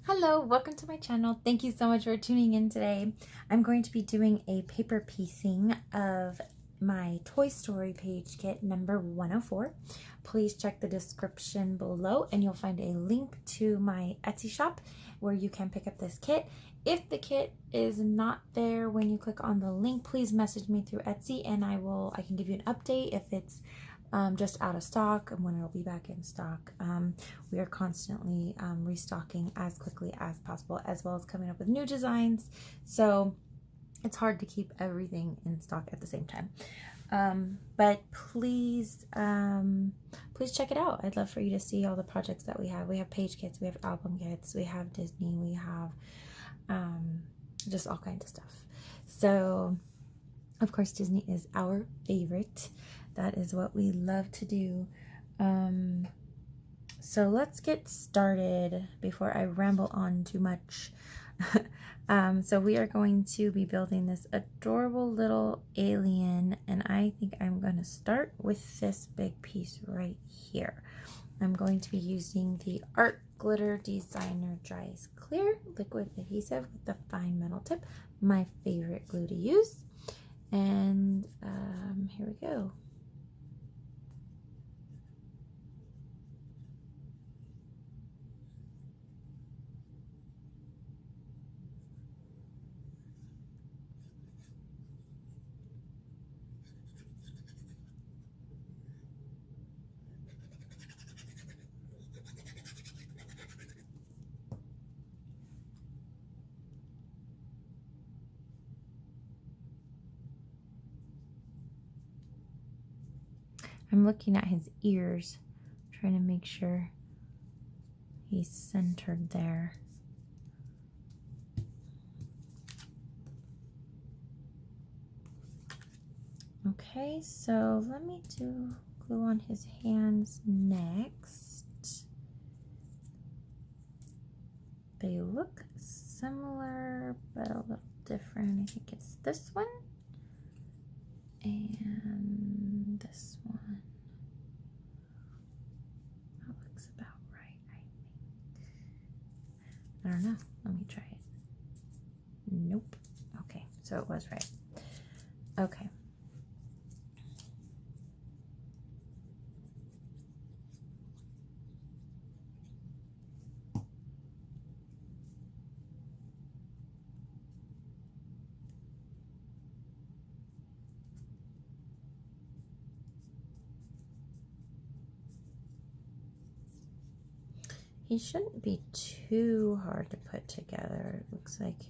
Hello, welcome to my channel. Thank you so much for tuning in today. I'm going to be doing a paper piecing of my Toy Story page kit number 104. Please check the description below and you'll find a link to my Etsy shop where you can pick up this kit. If the kit is not there when you click on the link, please message me through Etsy and I can give you an update if it's just out of stock and when it'll be back in stock. We are constantly restocking as quickly as possible, as well as coming up with new designs, so it's hard to keep everything in stock at the same time. But please check it out. I'd love for you to see all the projects that we have. We have page kits, we have album kits, we have Disney, we have just all kinds of stuff. So of course Disney is our favorite. That is what we love to do. So let's get started before I ramble on too much. So we are going to be building this adorable little alien, and I think I'm going to start with this big piece right here. I'm going to be using the Art Glitter Designer Dries Clear liquid adhesive with the fine metal tip, my favorite glue to use. And here we go. I'm looking at his ears, trying to make sure he's centered there. Okay, so let me do glue on his hands next. They look similar, but a little different. I think it's this one and this one. That looks about right, I think. I don't know. Let me try it. Nope. Okay, so it was right. Okay. He shouldn't be too hard to put together. It looks like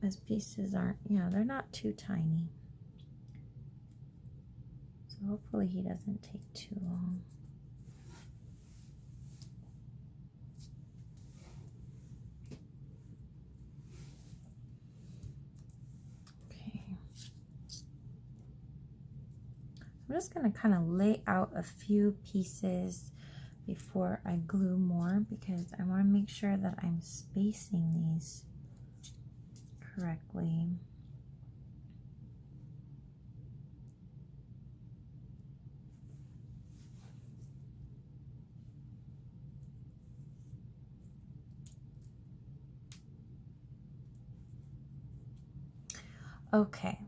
his pieces aren't, they're not too tiny. So hopefully he doesn't take too long. Okay. I'm just going to kind of lay out a few pieces before I glue more, because I want to make sure that I'm spacing these correctly. Okay,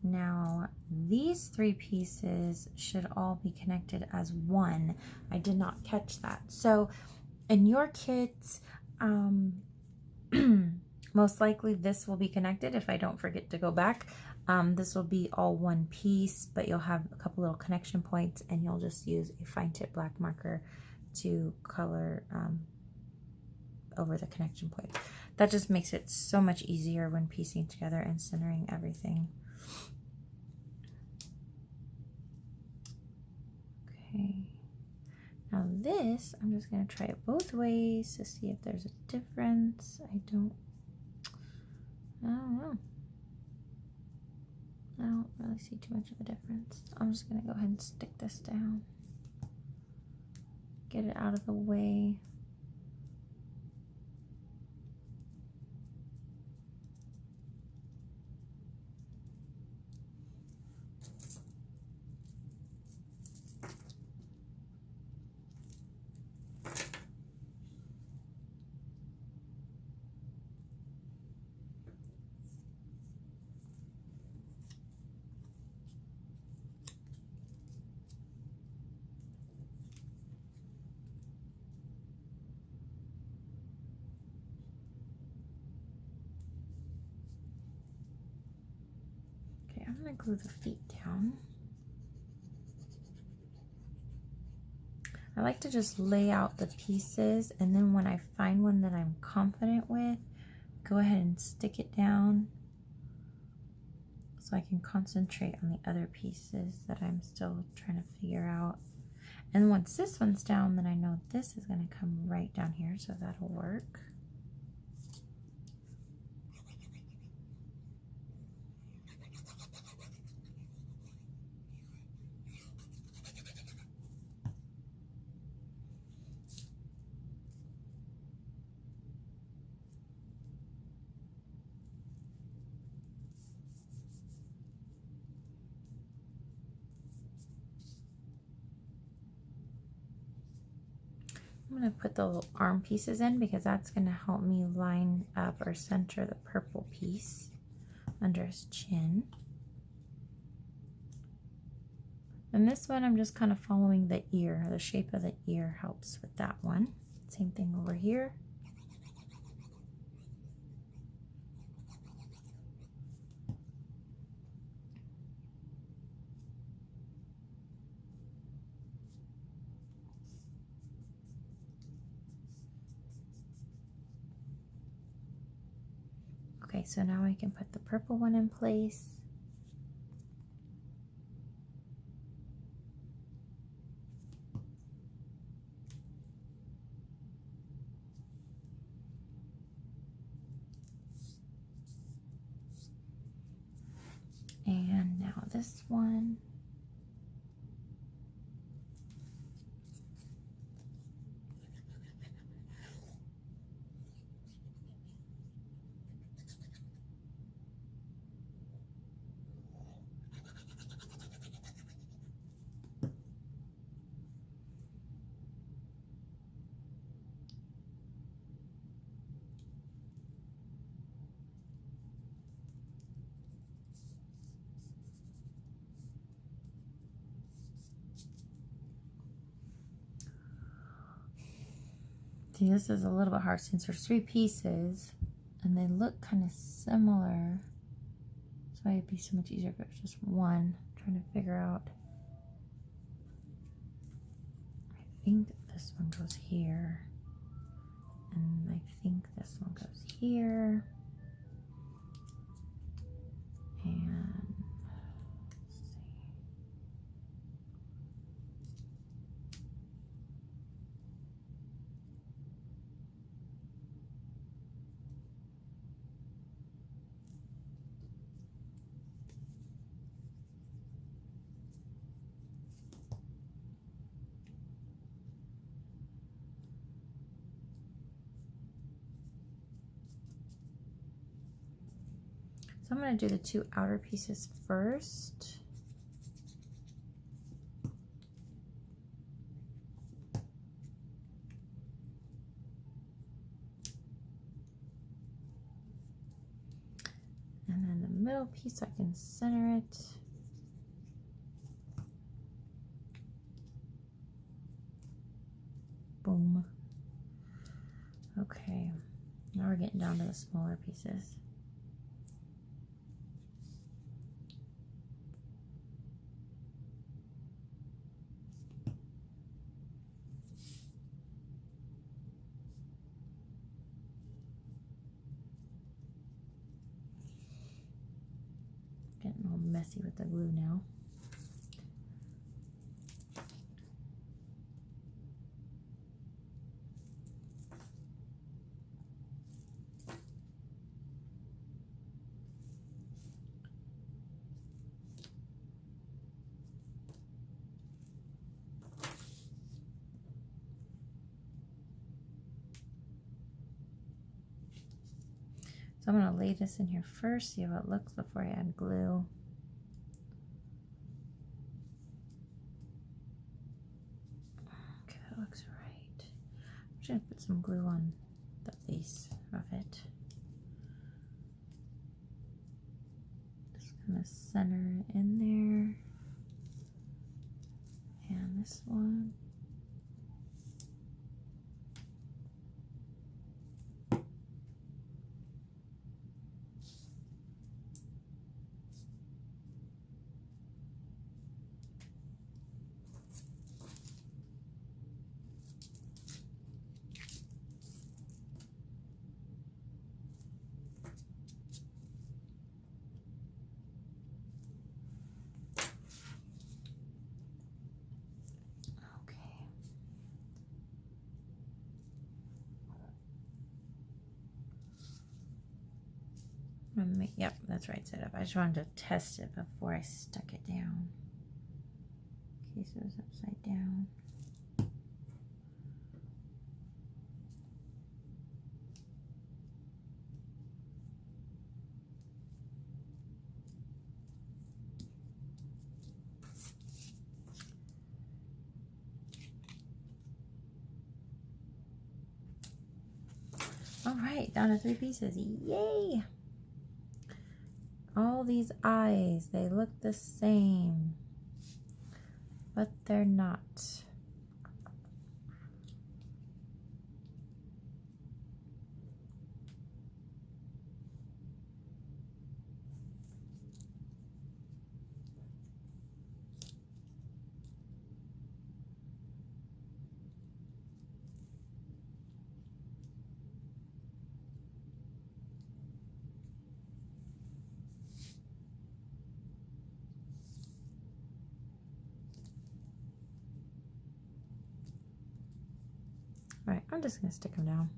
now these three pieces should all be connected as one. I did not catch that. So in your kits, most likely this will be connected if I don't forget to go back. This will be all one piece, but you'll have a couple little connection points and you'll just use a fine tip black marker to color over the connection points. That just makes it so much easier when piecing together and centering everything. Okay, now this, I'm just going to try it both ways to see if there's a difference. I don't know. I don't really see too much of a difference. I'm just going to go ahead and stick this down. Get it out of the way. I'm going to glue the feet down. I like to just lay out the pieces, and then when I find one that I'm confident with, go ahead and stick it down so I can concentrate on the other pieces that I'm still trying to figure out. And once this one's down, then I know this is going to come right down here, so that'll work. I'm going to put the little arm pieces in because that's going to help me line up or center the purple piece under his chin. And this one I'm just kind of following the ear. The shape of the ear helps with that one. Same thing over here. Okay, so now I can put the purple one in place. And now this one. See, this is a little bit hard since there's 3 pieces and they look kind of similar. So it'd be so much easier if it was just one. I'm trying to figure out. I think this one goes here. And I think this one goes here. And let's see. So I'm going to do the 2 outer pieces first. And then the middle piece, I can center it. Boom. Okay, now we're getting down to the smaller pieces. Getting all messy with the glue now. So I'm going to lay this in here first, see how it looks before I add glue. Okay, that looks right. I'm just going to put some glue on the base of it. Just kind of center it in there. And this one. Yep, that's right side up. I just wanted to test it before I stuck it down. Okay, so it's upside down. All right, down to 3 pieces. Yay! All these eyes, they look the same, but they're not. All right, I'm just gonna stick them down.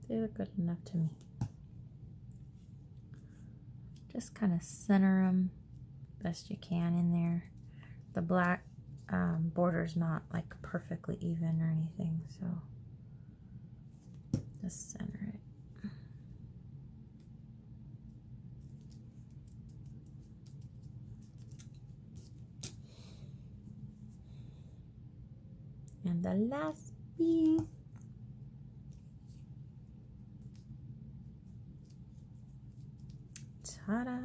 They look good enough to me. Just kind of center them best you can in there. The black border's not like perfectly even or anything, so just center it. And the last piece. Ta-da!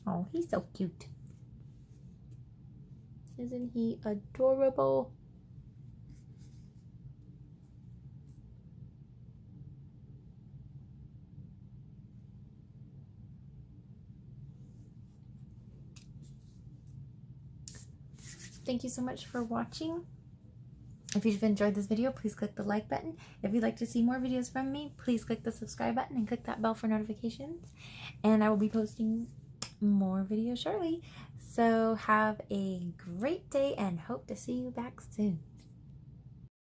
Oh, he's so cute. Isn't he adorable? Thank you so much for watching. If you've enjoyed this video, please click the like button. If you'd like to see more videos from me, please click the subscribe button and click that bell for notifications. And I will be posting more videos shortly. So have a great day and hope to see you back soon.